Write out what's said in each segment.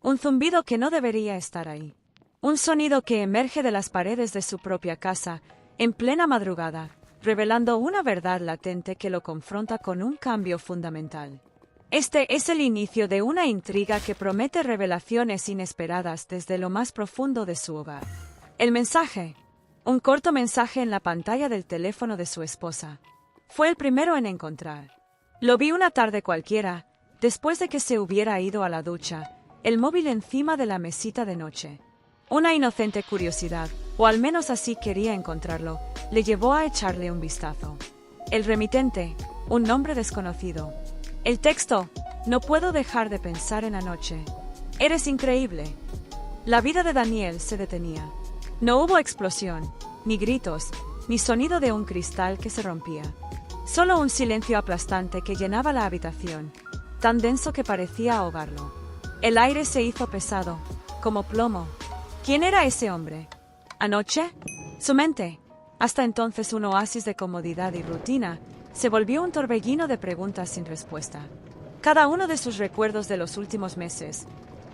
Un zumbido que no debería estar ahí. Un sonido que emerge de las paredes de su propia casa, en plena madrugada, revelando una verdad latente que lo confronta con un cambio fundamental. Este es el inicio de una intriga que promete revelaciones inesperadas desde lo más profundo de su hogar. El mensaje. Un corto mensaje en la pantalla del teléfono de su esposa. Fue el primero en encontrar. Lo vi una tarde cualquiera, después de que se hubiera ido a la ducha, el móvil encima de la mesita de noche. Una inocente curiosidad, o al menos así quería encontrarlo, le llevó a echarle un vistazo. El remitente, un nombre desconocido. El texto, no puedo dejar de pensar en anoche. Eres increíble. La vida de Daniel se detenía. No hubo explosión, ni gritos, ni sonido de un cristal que se rompía. Solo un silencio aplastante que llenaba la habitación, tan denso que parecía ahogarlo. El aire se hizo pesado, como plomo. ¿Quién era ese hombre? ¿Anoche? Su mente, hasta entonces un oasis de comodidad y rutina, se volvió un torbellino de preguntas sin respuesta. Cada uno de sus recuerdos de los últimos meses,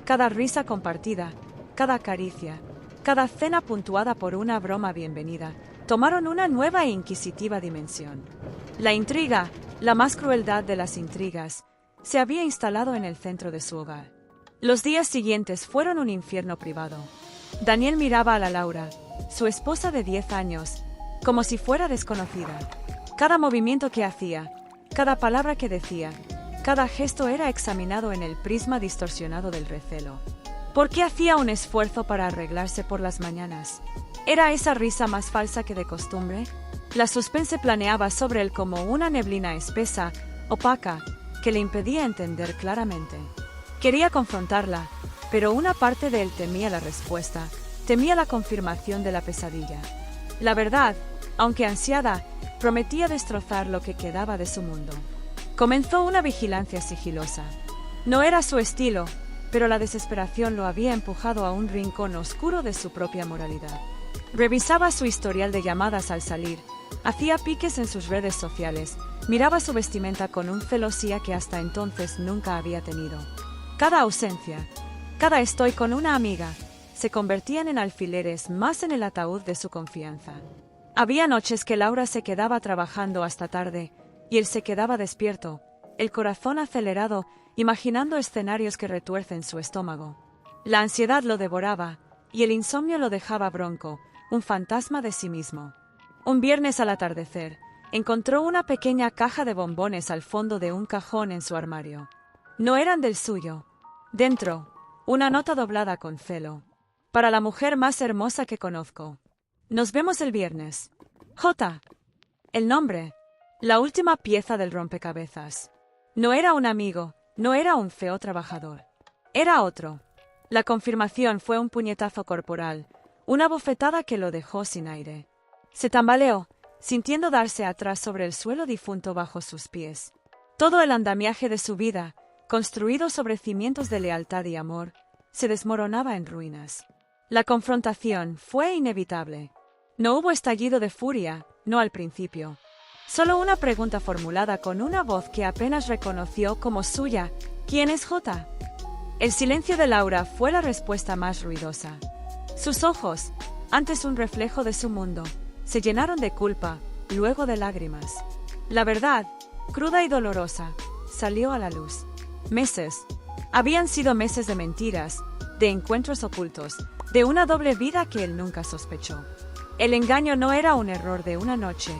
cada risa compartida, cada caricia, cada cena puntuada por una broma bienvenida, tomaron una nueva e inquisitiva dimensión. La intriga, la más crueldad de las intrigas, se había instalado en el centro de su hogar. Los días siguientes fueron un infierno privado. Daniel miraba a la Laura, su esposa de 10 años, como si fuera desconocida. Cada movimiento que hacía, cada palabra que decía, cada gesto era examinado en el prisma distorsionado del recelo. ¿Por qué hacía un esfuerzo para arreglarse por las mañanas? ¿Era esa risa más falsa que de costumbre? La suspense planeaba sobre él como una neblina espesa, opaca, que le impedía entender claramente. Quería confrontarla, pero una parte de él temía la respuesta, temía la confirmación de la pesadilla. La verdad, aunque ansiada, prometía destrozar lo que quedaba de su mundo. Comenzó una vigilancia sigilosa. No era su estilo, pero la desesperación lo había empujado a un rincón oscuro de su propia moralidad. Revisaba su historial de llamadas al salir, hacía piques en sus redes sociales, miraba su vestimenta con un celosía que hasta entonces nunca había tenido. Cada ausencia, cada estoy con una amiga, se convertían en alfileres más en el ataúd de su confianza. Había noches que Laura se quedaba trabajando hasta tarde, y él se quedaba despierto, el corazón acelerado, imaginando escenarios que retuercen su estómago. La ansiedad lo devoraba, y el insomnio lo dejaba bronco, un fantasma de sí mismo. Un viernes al atardecer, encontró una pequeña caja de bombones al fondo de un cajón en su armario. No eran del suyo. Dentro, una nota doblada con celo. Para la mujer más hermosa que conozco. Nos vemos el viernes. J. El nombre. La última pieza del rompecabezas. No era un amigo, no era un feo trabajador. Era otro. La confirmación fue un puñetazo corporal, una bofetada que lo dejó sin aire. Se tambaleó, sintiendo darse atrás sobre el suelo difunto bajo sus pies. Todo el andamiaje de su vida, construido sobre cimientos de lealtad y amor, se desmoronaba en ruinas. La confrontación fue inevitable. No hubo estallido de furia, no al principio. Solo una pregunta formulada con una voz que apenas reconoció como suya. ¿Quién es J? El silencio de Laura fue la respuesta más ruidosa. Sus ojos, antes un reflejo de su mundo, se llenaron de culpa, luego de lágrimas. La verdad, cruda y dolorosa, salió a la luz. Meses. Habían sido meses de mentiras, de encuentros ocultos, de una doble vida que él nunca sospechó. El engaño no era un error de una noche,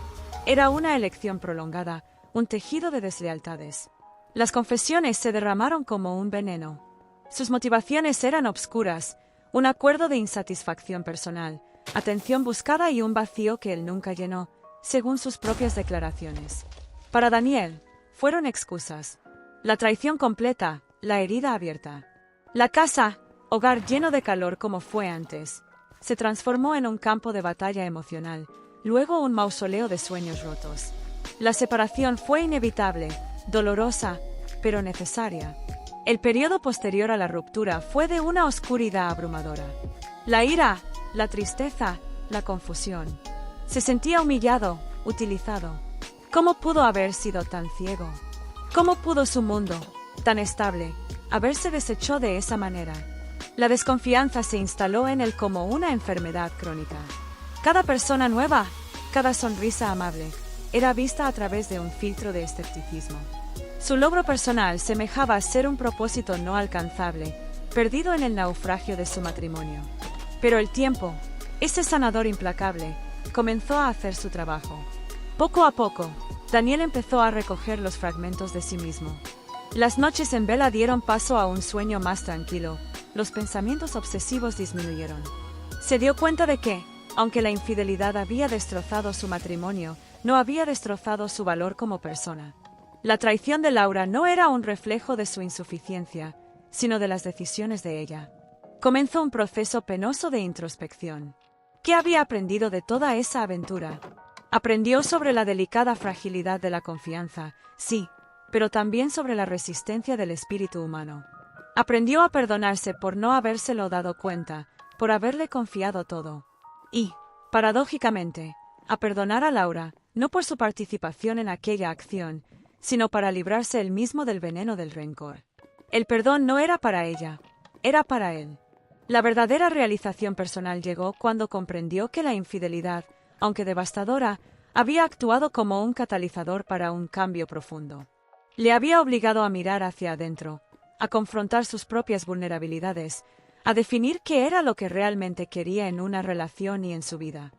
era una elección prolongada, un tejido de deslealtades. Las confesiones se derramaron como un veneno. Sus motivaciones eran obscuras, un acuerdo de insatisfacción personal, atención buscada y un vacío que él nunca llenó, según sus propias declaraciones. Para Daniel, fueron excusas. La traición completa, la herida abierta. La casa, hogar lleno de calor como fue antes, se transformó en un campo de batalla emocional, luego un mausoleo de sueños rotos. La separación fue inevitable, dolorosa, pero necesaria. El periodo posterior a la ruptura fue de una oscuridad abrumadora. La ira, la tristeza, la confusión. Se sentía humillado, utilizado. ¿Cómo pudo haber sido tan ciego? ¿Cómo pudo su mundo, tan estable, haberse deshecho de esa manera? La desconfianza se instaló en él como una enfermedad crónica. Cada persona nueva, cada sonrisa amable, era vista a través de un filtro de escepticismo. Su logro personal semejaba ser un propósito no alcanzable, perdido en el naufragio de su matrimonio. Pero el tiempo, ese sanador implacable, comenzó a hacer su trabajo. Poco a poco, Daniel empezó a recoger los fragmentos de sí mismo. Las noches en vela dieron paso a un sueño más tranquilo, los pensamientos obsesivos disminuyeron. Se dio cuenta de que, aunque la infidelidad había destrozado su matrimonio, no había destrozado su valor como persona. La traición de Laura no era un reflejo de su insuficiencia, sino de las decisiones de ella. Comenzó un proceso penoso de introspección. ¿Qué había aprendido de toda esa aventura? Aprendió sobre la delicada fragilidad de la confianza, sí, pero también sobre la resistencia del espíritu humano. Aprendió a perdonarse por no habérselo dado cuenta, por haberle confiado todo. Y, paradójicamente, a perdonar a Laura, no por su participación en aquella acción, sino para librarse él mismo del veneno del rencor. El perdón no era para ella, era para él. La verdadera realización personal llegó cuando comprendió que la infidelidad, aunque devastadora, había actuado como un catalizador para un cambio profundo. Le había obligado a mirar hacia adentro, a confrontar sus propias vulnerabilidades, a definir qué era lo que realmente quería en una relación y en su vida.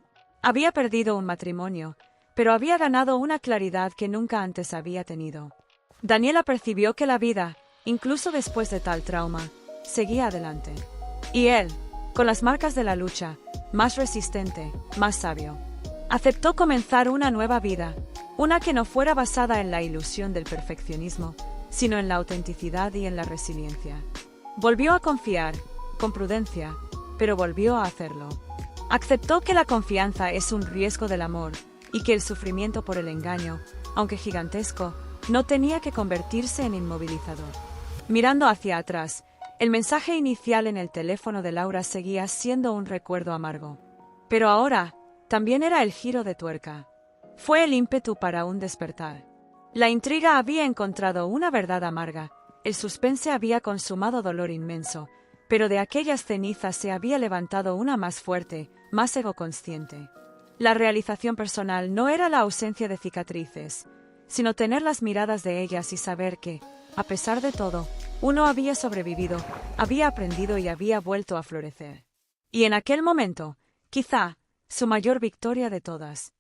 Había perdido un matrimonio, pero había ganado una claridad que nunca antes había tenido. Daniela percibió que la vida, incluso después de tal trauma, seguía adelante. Y él, con las marcas de la lucha, más resistente, más sabio, aceptó comenzar una nueva vida, una que no fuera basada en la ilusión del perfeccionismo, sino en la autenticidad y en la resiliencia. Volvió a confiar, con prudencia, pero volvió a hacerlo. Aceptó que la confianza es un riesgo del amor y que el sufrimiento por el engaño, aunque gigantesco, no tenía que convertirse en inmovilizador. Mirando hacia atrás, el mensaje inicial en el teléfono de Laura seguía siendo un recuerdo amargo. Pero ahora, también era el giro de tuerca. Fue el ímpetu para un despertar. La intriga había encontrado una verdad amarga, el suspense había consumado dolor inmenso, pero de aquellas cenizas se había levantado una más fuerte, más egoconsciente. La realización personal no era la ausencia de cicatrices, sino tener las miradas de ellas y saber que, a pesar de todo, uno había sobrevivido, había aprendido y había vuelto a florecer. Y en aquel momento, quizá, su mayor victoria de todas.